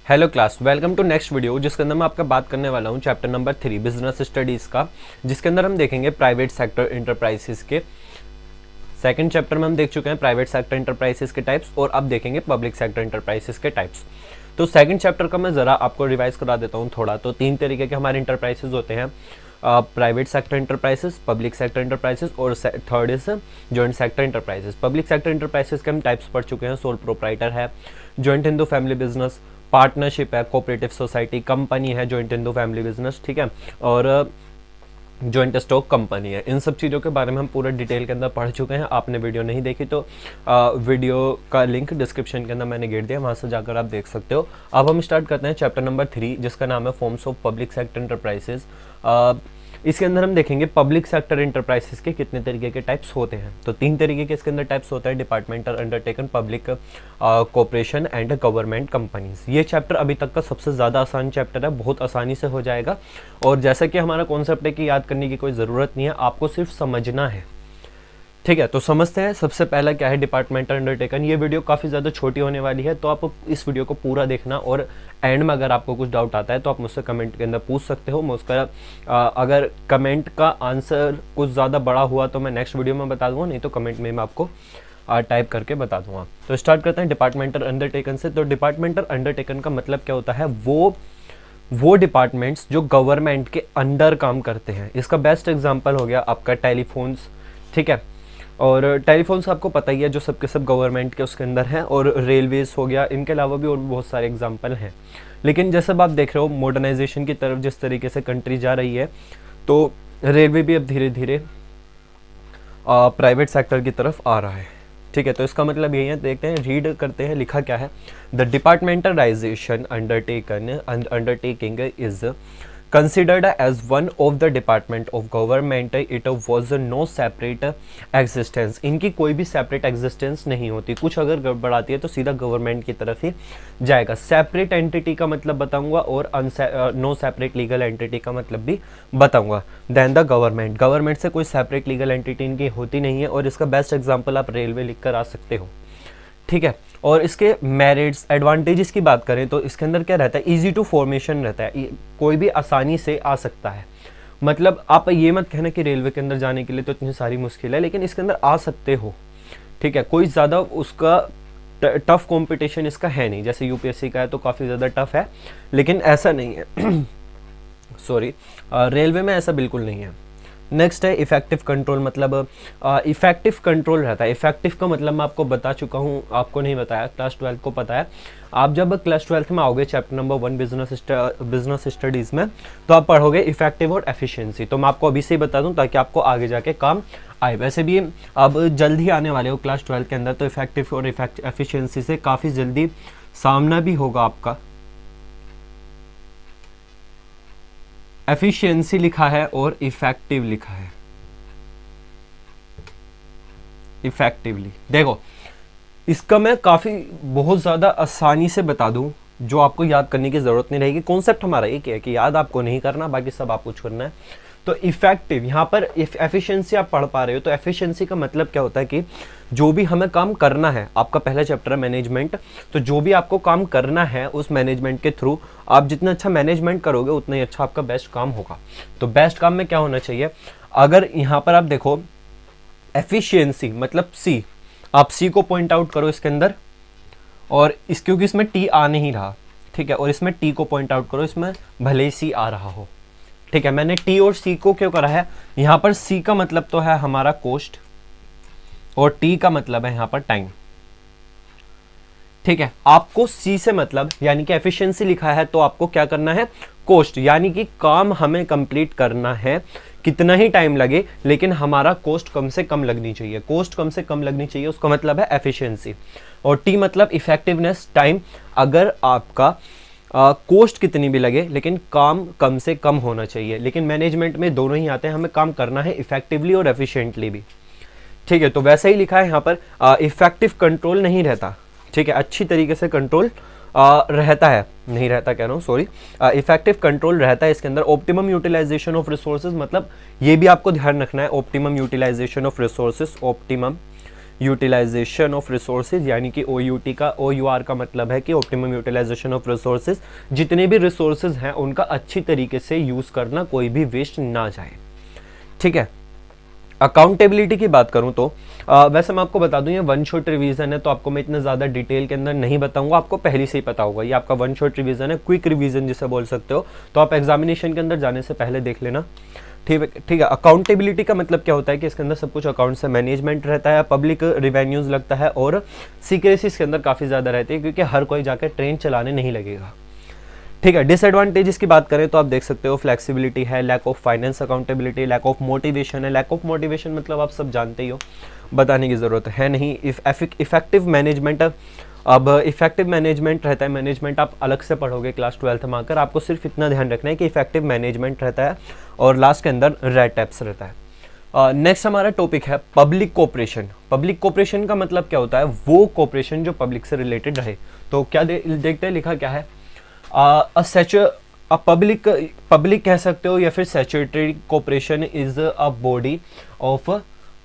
Hello class, welcome to next video जिसके अंदर मैं आपका बात करने वाला हूँ चैप्टर नंबर 3 बिजनेस स्टडीज़ का, जिसके अंदर हम देखेंगे प्राइवेट सेक्टर इंटरप्राइजेस के। सेकंड चैप्टर में हम देख चुके हैं प्राइवेट सेक्टर इंटरप्राइजेस के टाइप्स और अब देखेंगे पब्लिक सेक्टर इंटरप्राइजेस के टाइप्स। तो सेकंड चैप्टर का मैं ज़रा आपको रिवाइज करा देता हूँ थोड़ा। तो 3 तरीके के हमारे इंटरप्राइजेस होते हैं, private sector enterprises, public sector इंटरप्राइजेस और third is joint sector enterprises. Public sector enterprises के हम टाइप्स पढ़ चुके हैं। सोल प्रोप्राइटर है, joint Hindu family business, partnership है, कोऑपरेटिव सोसाइटी, कंपनी है, जॉइंट हिंदू फैमिली बिजनेस, ठीक है, और जॉइंट स्टॉक कंपनी है। इन सब चीज़ों के बारे में हम पूरा डिटेल के अंदर पढ़ चुके हैं। आपने वीडियो नहीं देखी तो वीडियो का लिंक डिस्क्रिप्शन के अंदर मैंने गिर दिया, वहाँ से जाकर आप देख सकते हो। अब हम स्टार्ट करते हैं चैप्टर नंबर 3 जिसका नाम है forms of public sector enterprises. इसके अंदर हम देखेंगे पब्लिक सेक्टर इंटरप्राइजेस के कितने तरीके के टाइप्स होते हैं। तो 3 तरीके के इसके अंदर टाइप्स होते हैं, departmental undertaken, public corporation and government companies. ये चैप्टर अभी तक का सबसे ज़्यादा आसान चैप्टर है, बहुत आसानी से हो जाएगा। और जैसा कि हमारा कॉन्सेप्ट है कि याद करने की कोई ज़रूरत नहीं है, आपको सिर्फ समझना है, ठीक है। तो समझते हैं सबसे पहला क्या है डिपार्टमेंटल अंडरटेकन। ये वीडियो काफ़ी ज़्यादा छोटी होने वाली है, तो आप इस वीडियो को पूरा देखना और एंड में अगर आपको कुछ डाउट आता है तो आप मुझसे कमेंट के अंदर पूछ सकते हो। मैं उसका अगर कमेंट का आंसर कुछ ज़्यादा बड़ा हुआ तो मैं नेक्स्ट वीडियो में बता दूंगा, नहीं तो कमेंट में मैं आपको टाइप करके बता दूंगा। तो स्टार्ट करते हैं डिपार्टमेंटल अंडरटेकन से। तो डिपार्टमेंटल अंडरटेकन का मतलब क्या होता है, वो डिपार्टमेंट्स जो गवर्नमेंट के अंडर काम करते हैं। इसका बेस्ट एग्जाम्पल हो गया आपका टेलीफोन्स, ठीक है, और टेलीफोन्स आपको पता ही है जो सबके सब गवर्नमेंट के उसके अंदर हैं, और रेलवेज हो गया। इनके अलावा भी और भी बहुत सारे एग्जांपल हैं। लेकिन जैसे आप देख रहे हो मॉडर्नाइजेशन की तरफ जिस तरीके से कंट्री जा रही है, तो रेलवे भी अब धीरे धीरे प्राइवेट सेक्टर की तरफ आ रहा है, ठीक है। तो इसका मतलब यही है, देखते हैं, रीड करते हैं लिखा क्या है। The departmentalisation undertaking is considered as one of the department of government. It was no separate existence. इनकी कोई भी separate existence नहीं होती। कुछ अगर गड़बड़ आती है तो सीधा गवर्नमेंट की तरफ ही जाएगा। सेपरेट एंटिटी का मतलब बताऊंगा और नो सेपरेट लीगल एंटिटी का मतलब भी बताऊंगा। देन द गवर्नमेंट से कोई सेपरेट लीगल एंटिटी इनकी होती नहीं है, और इसका बेस्ट एग्जाम्पल आप रेलवे लिख कर आ सकते हो, ठीक है। और इसके मेरिट्स एडवांटेजेस की बात करें तो इसके अंदर क्या रहता है, इजी टू फॉर्मेशन रहता है, कोई भी आसानी से आ सकता है। मतलब आप ये मत कहना कि रेलवे के अंदर जाने के लिए तो इतनी सारी मुश्किल है, लेकिन इसके अंदर आ सकते हो, ठीक है। कोई ज़्यादा उसका टफ कंपटीशन इसका है नहीं, जैसे यूपीएससी का है तो काफ़ी ज़्यादा टफ है, लेकिन ऐसा नहीं है सॉरी, रेलवे में ऐसा बिल्कुल नहीं है। नेक्स्ट है इफेक्टिव कंट्रोल। मतलब इफेक्टिव कंट्रोल रहता है। इफेक्टिव का मतलब मैं आपको बता चुका हूँ, आपको नहीं बताया, क्लास 12 को पता है। आप जब क्लास 12 में आओगे चैप्टर नंबर 1 बिजनेस स्टडीज़ में, तो आप पढ़ोगे इफेक्टिव और एफिशिएंसी। तो मैं आपको अभी से ही बता दूं ताकि आपको आगे जाके काम आए। वैसे भी अब जल्द ही आने वाले हो क्लास 12 के अंदर, तो इफेक्टिव और एफिशिएंसी से काफ़ी जल्दी सामना भी होगा आपका। एफिशिएंसी लिखा है और इफेक्टिव लिखा है। इफेक्टिवली देखो, इसका मैं काफ़ी बहुत ज़्यादा आसानी से बता दूं, जो आपको याद करने की ज़रूरत नहीं रहेगी। कॉन्सेप्ट हमारा एक है कि याद आपको नहीं करना, बाकी सब आप कुछ करना है। तो इफेक्टिव, यहाँ पर एफिशिएंसी आप पढ़ पा रहे हो, तो एफिशिएंसी का मतलब क्या होता है कि जो भी हमें काम करना है, आपका पहला चैप्टर है मैनेजमेंट, तो जो भी आपको काम करना है उस मैनेजमेंट के थ्रू आप जितना अच्छा मैनेजमेंट करोगे उतना ही अच्छा आपका बेस्ट काम होगा। तो बेस्ट काम में क्या होना चाहिए, अगर यहाँ पर आप देखो एफिशिएंसी मतलब सी, आप सी को पॉइंट आउट करो इसके अंदर, और क्योंकि इसमें टी आ नहीं रहा, ठीक है, और इसमें टी को पॉइंट आउट करो, इसमें भले ही सी आ रहा हो, ठीक है। मैंने टी और सी को क्यों करा है, यहाँ पर सी का मतलब तो है हमारा कॉस्ट और टी का मतलब है यहाँ पर टाइम, ठीक है। आपको सी से मतलब यानी कि एफिशिएंसी लिखा है तो आपको क्या करना है, कॉस्ट, यानी कि काम हमें कंप्लीट करना है, कितना ही टाइम लगे लेकिन हमारा कॉस्ट कम से कम लगनी चाहिए। कॉस्ट कम से कम लगनी चाहिए, उसका मतलब है एफिशिएंसी। और टी मतलब इफेक्टिवनेस, टाइम। अगर आपका कॉस्ट कितनी भी लगे लेकिन काम कम से कम होना चाहिए। लेकिन मैनेजमेंट में दोनों ही आते हैं, हमें काम करना है इफेक्टिवली और एफिशिएंटली भी, ठीक है। तो वैसे ही लिखा है यहाँ पर, इफेक्टिव कंट्रोल नहीं रहता, ठीक है, अच्छी तरीके से कंट्रोल रहता है, नहीं रहता कह रहा हूँ, सॉरी, इफेक्टिव कंट्रोल रहता है इसके अंदर। ऑप्टिमम यूटिलाइजेशन ऑफ रिसोर्सेज, मतलब ये भी आपको ध्यान रखना है, optimum utilization of resources, optimum utilization of resources, यानी कि OUR का मतलब है कि ऑप्टिमम यूटिलाइजेशन ऑफ रिसोर्सेज, जितने भी रिसोर्सेज हैं उनका अच्छी तरीके से यूज़ करना, कोई भी वेस्ट ना जाए। ठीक है, अकाउंटेबिलिटी की बात करूं तो वैसे मैं आपको बता दूं ये वन शॉट रिवीजन है, तो आपको मैं इतना ज़्यादा डिटेल के अंदर नहीं बताऊंगा, आपको पहले से ही पता होगा। ये आपका वन शॉट रिवीजन है, क्विक रिवीजन जिसे बोल सकते हो, तो आप एग्जामिनेशन के अंदर जाने से पहले देख लेना। ठीक है। अकाउंटेबिलिटी का मतलब क्या होता है कि इसके अंदर सब कुछ अकाउंट से मैनेजमेंट रहता है, पब्लिक रिवेन्यूज लगता है, और सीक्रेसी इसके अंदर काफ़ी ज़्यादा रहती है, क्योंकि हर कोई जाकर ट्रेन चलाने नहीं लगेगा। ठीक है, डिसएडवांटेजेस की बात करें तो आप देख सकते हो फ्लेक्सिबिलिटी है, lack of finance accountability, lack of motivation है। लैक ऑफ मोटिवेशन मतलब आप सब जानते ही हो, बताने की ज़रूरत है नहीं। इफेक्टिव मैनेजमेंट, अब इफेक्टिव मैनेजमेंट रहता है, मैनेजमेंट आप अलग से पढ़ोगे क्लास 12th में आकर, आपको सिर्फ इतना ध्यान रखना है कि इफेक्टिव मैनेजमेंट रहता है, और लास्ट के अंदर रेड टैप्स रहता है। नेक्स्ट हमारा टॉपिक है पब्लिक कोऑपरेशन। पब्लिक कोऑपरेशन का मतलब क्या होता है, वो कोऑपरेशन जो पब्लिक से रिलेटेड रहे। तो क्या देखते हैं, लिखा क्या है, पब्लिक कह सकते हो या फिर statutory cooperation is a body of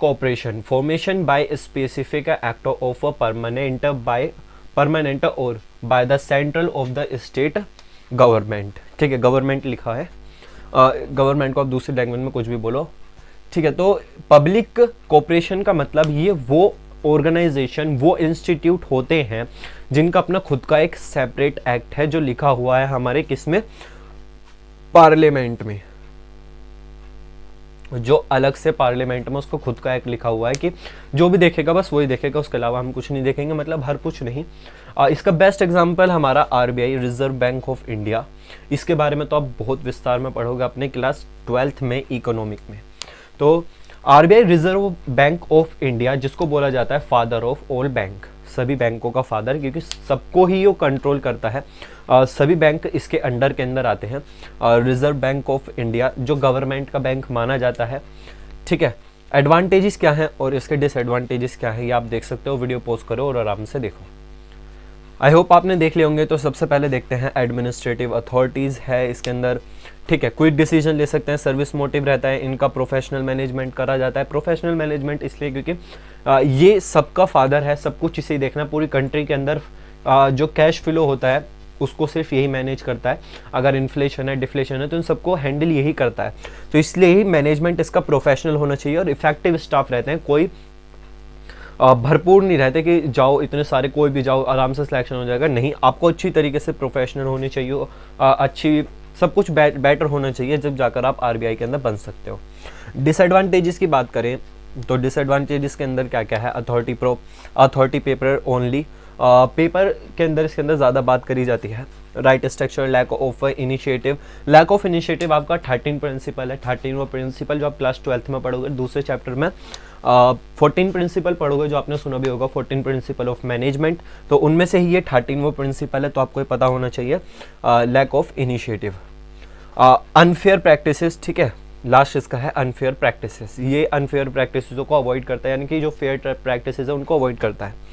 cooperation formation by specific act of permanent और by the central of the state government. ठीक है, गवर्नमेंट लिखा है, गवर्नमेंट को आप दूसरी लैंग्वेज में कुछ भी बोलो। ठीक है, तो पब्लिक कोऑपरेशन का मतलब ये वो ऑर्गेनाइजेशन, वो इंस्टीट्यूट होते हैं जिनका अपना खुद का एक सेपरेट एक्ट है, जो लिखा हुआ है हमारे किसमें, पार्लियामेंट में, जो अलग से पार्लियामेंट में उसको खुद का एक्ट लिखा हुआ है कि जो भी देखेगा बस वही देखेगा, उसके अलावा हम कुछ नहीं देखेंगे, मतलब हर कुछ नहीं। इसका बेस्ट एग्जांपल हमारा RBI, reserve bank of India. इसके बारे में तो आप बहुत विस्तार में पढ़ोगे अपने क्लास 12th में इकोनॉमिक में। तो RBI, reserve bank of India, जिसको बोला जाता है फादर ऑफ ऑल बैंक, सभी बैंकों का फादर, क्योंकि सबको ही वो कंट्रोल करता है, सभी बैंक इसके अंडर के अंदर आते हैं। रिजर्व बैंक ऑफ इंडिया जो गवर्नमेंट का बैंक माना जाता है। ठीक है, एडवांटेजेस क्या हैं और इसके डिसएडवांटेजेस क्या है, ये आप देख सकते हो, वीडियो पॉज करो और आराम से देखो। आई होप आपने देख लिए होंगे। तो सबसे पहले देखते हैं एडमिनिस्ट्रेटिव अथॉरिटीज़ है इसके अंदर। ठीक है, क्विक डिसीजन ले सकते हैं, सर्विस मोटिव रहता है, इनका प्रोफेशनल मैनेजमेंट करा जाता है। प्रोफेशनल मैनेजमेंट इसलिए क्योंकि ये सबका फादर है, सब कुछ इसे ही देखना। पूरी कंट्री के अंदर जो कैश फ्लो होता है उसको सिर्फ यही मैनेज करता है। अगर इन्फ्लेशन है, डिफ्लेशन है, तो इन सबको हैंडल यही करता है। तो इसलिए ही मैनेजमेंट इसका प्रोफेशनल होना चाहिए, और इफेक्टिव स्टाफ रहते हैं, कोई भरपूर नहीं रहते कि जाओ इतने सारे, कोई भी जाओ आराम से सिलेक्शन हो जाएगा, नहीं। आपको अच्छी तरीके से प्रोफेशनल होनी चाहिए, अच्छी सब कुछ बेटर होना चाहिए, जब जाकर आप RBI के अंदर बन सकते हो। डिसएडवांटेजेस की बात करें तो डिसएडवांटेजेस के अंदर क्या क्या है, अथॉरिटी पेपर ओनली, पेपर के अंदर इसके अंदर ज़्यादा बात करी जाती है। Right structure, lack of initiative. Lack of initiative आपका 13 प्रिंसिपल है, 13वां प्रिंसिपल जो आप क्लास 12th में पढ़ोगे, दूसरे चैप्टर में 14 प्रिंसिपल पढ़ोगे, जो आपने सुना भी होगा, 14 प्रिंसिपल ऑफ मैनेजमेंट। तो उनमें से ही ये 13वां प्रिंसिपल है, तो आपको ये पता होना चाहिए, lack of initiative. Unfair practices, ठीक है, लास्ट इसका है अनफेयर प्रैक्टिसेस। ये अनफेयर प्रैक्टिसेस को अवॉइड करता है, यानी कि जो फेयर प्रैक्टिसेस है उनको अवॉइड करता है।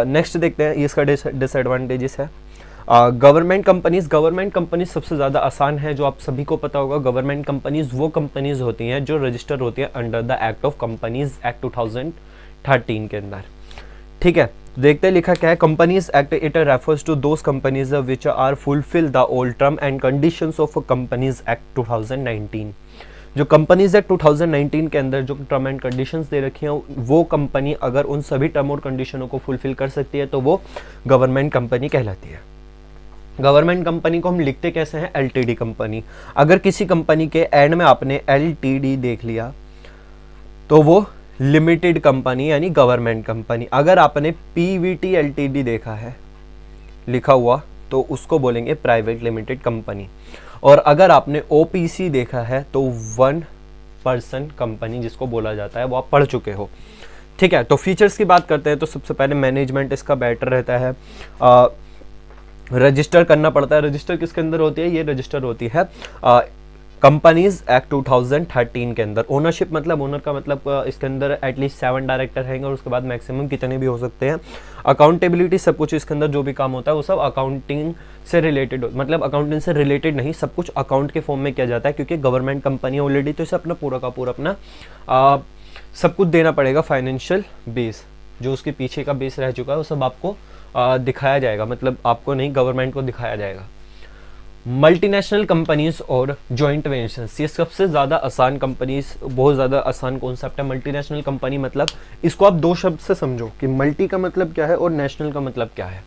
नेक्स्ट देखते हैं, इसका डिसएडवांटेजेस है। गवर्नमेंट कंपनीज सबसे ज़्यादा आसान है, जो आप सभी को पता होगा। गवर्नमेंट कंपनीज वो कंपनीज होती हैं जो रजिस्टर होती हैं under the act of companies act 2013 के अंदर। ठीक है, देखते हैं लिखा क्या है, companies act it refers to those companies which are fulfil the all term and conditions of companies act 2019। जो कंपनीज एक्ट 2019 के अंदर जो टर्म एंड कंडीशंस दे रखी हैं, वो कंपनी अगर उन सभी टर्म और कंडीशनों को फुलफिल कर सकती है तो वो गवर्नमेंट कंपनी कहलाती है। गवर्नमेंट कंपनी को हम लिखते कैसे हैं, LTD कंपनी। अगर किसी कंपनी के एंड में आपने LTD देख लिया तो वो लिमिटेड कंपनी यानी गवर्नमेंट कंपनी। अगर आपने PVT LTD देखा है लिखा हुआ तो उसको बोलेंगे प्राइवेट लिमिटेड कंपनी। और अगर आपने OPC देखा है तो वन पर्सन कंपनी जिसको बोला जाता है, वो आप पढ़ चुके हो। ठीक है, तो फीचर्स की बात करते हैं तो सबसे पहले मैनेजमेंट इसका बेटर रहता है। रजिस्टर करना पड़ता है। रजिस्टर किसके अंदर होती है, ये रजिस्टर होती है कंपनीज एक्ट 2013 के अंदर। ओनरशिप मतलब, ओनर का मतलब इसके अंदर एटलीस्ट 7 डायरेक्टर रहेंगे और उसके बाद मैक्सिमम कितने भी हो सकते हैं। अकाउंटेबिलिटी, सब कुछ इसके अंदर जो भी काम होता है वो सब अकाउंटिंग से रिलेटेड, मतलब अकाउंटिंग से रिलेटेड नहीं, सब कुछ अकाउंट के फॉर्म में किया जाता है, क्योंकि गवर्नमेंट कंपनी ऑलरेडी, तो इसे अपना पूरा का पूरा अपना सब कुछ देना पड़ेगा, फाइनेंशियल बेस जो उसके पीछे का बेस रह चुका है वो सब आपको दिखाया जाएगा, मतलब आपको नहीं, गवर्नमेंट को दिखाया जाएगा। मल्टीनेशनल कंपनीज और जॉइंट वेंचर्स, ये सबसे ज़्यादा आसान कंपनीज, बहुत ज़्यादा आसान कॉन्सेप्ट है। मल्टीनेशनल कंपनी मतलब, इसको आप दो शब्द से समझो कि मल्टी का मतलब क्या है और नेशनल का मतलब क्या है।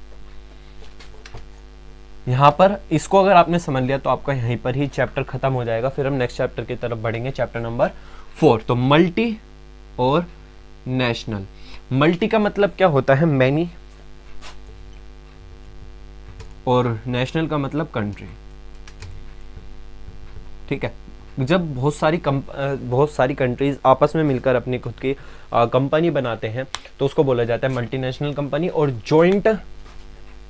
यहाँ पर इसको अगर आपने समझ लिया तो आपका यहीं पर ही चैप्टर खत्म हो जाएगा। फिर हम नेक्स्ट चैप्टर की तरफ बढ़ेंगे, चैप्टर नंबर 4। तो मल्टी और नेशनल। मल्टी का मतलब क्या होता है, मैनी, और नेशनल का मतलब कंट्री। ठीक है, जब बहुत सारी कंट्रीज आपस में मिलकर अपनी खुद की कंपनी बनाते हैं तो उसको बोला जाता है मल्टीनेशनल कंपनी। और जॉइंट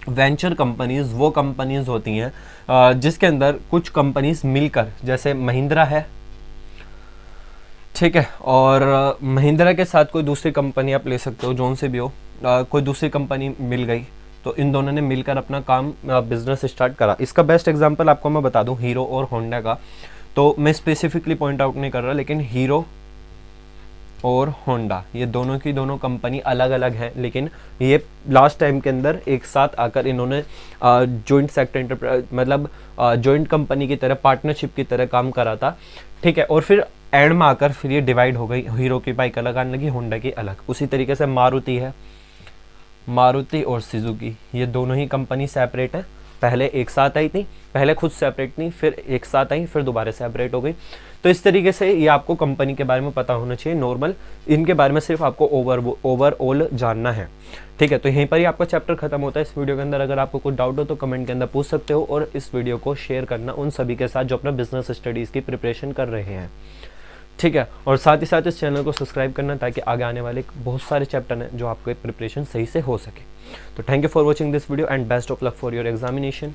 वेंचर कंपनीज वो कंपनीज होती हैं जिसके अंदर कुछ कंपनीज मिलकर, जैसे महिंद्रा है, ठीक है, और महिंद्रा के साथ कोई दूसरी कंपनी आप ले सकते हो, जोन से भी हो, कोई दूसरी कंपनी मिल गई तो इन दोनों ने मिलकर अपना काम बिजनेस स्टार्ट करा। इसका बेस्ट एग्जांपल आपको मैं बता दूं हीरो और होंडा का, तो मैं स्पेसिफिकली पॉइंट आउट नहीं कर रहा, लेकिन हीरो और होंडा ये दोनों की दोनों कंपनी अलग अलग है, लेकिन ये लास्ट टाइम के अंदर एक साथ आकर इन्होंने जॉइंट सेक्टर एंटरप्राइज, मतलब जॉइंट कंपनी की तरह, पार्टनरशिप की तरह काम करा था। ठीक है, और फिर एंड में आकर फिर ये डिवाइड हो गई, हीरो की बाइक अलग आने लगी, होंडा की अलग। उसी तरीके से मारुति है, मारुति और सुजुकी ये दोनों ही कंपनी सेपरेट है। पहले एक साथ आई थी, पहले खुद सेपरेट थी, फिर एक साथ आई, फिर दोबारा सेपरेट हो गई। तो इस तरीके से ये आपको कंपनी के बारे में पता होना चाहिए नॉर्मल, इनके बारे में सिर्फ आपको ओवरऑल जानना है। ठीक है, तो यहीं पर ही आपका चैप्टर खत्म होता है इस वीडियो के अंदर। अगर आपको कुछ डाउट हो तो कमेंट के अंदर पूछ सकते हो, और इस वीडियो को शेयर करना उन सभी के साथ जो अपना बिजनेस स्टडीज़ की प्रिपरेशन कर रहे हैं। ठीक है, और साथ ही साथ इस चैनल को सब्सक्राइब करना ताकि आगे आने वाले बहुत सारे चैप्टर हैं जो आपके प्रिपरेशन सही से हो सके। तो thank you for watching this video and best of luck for your examination.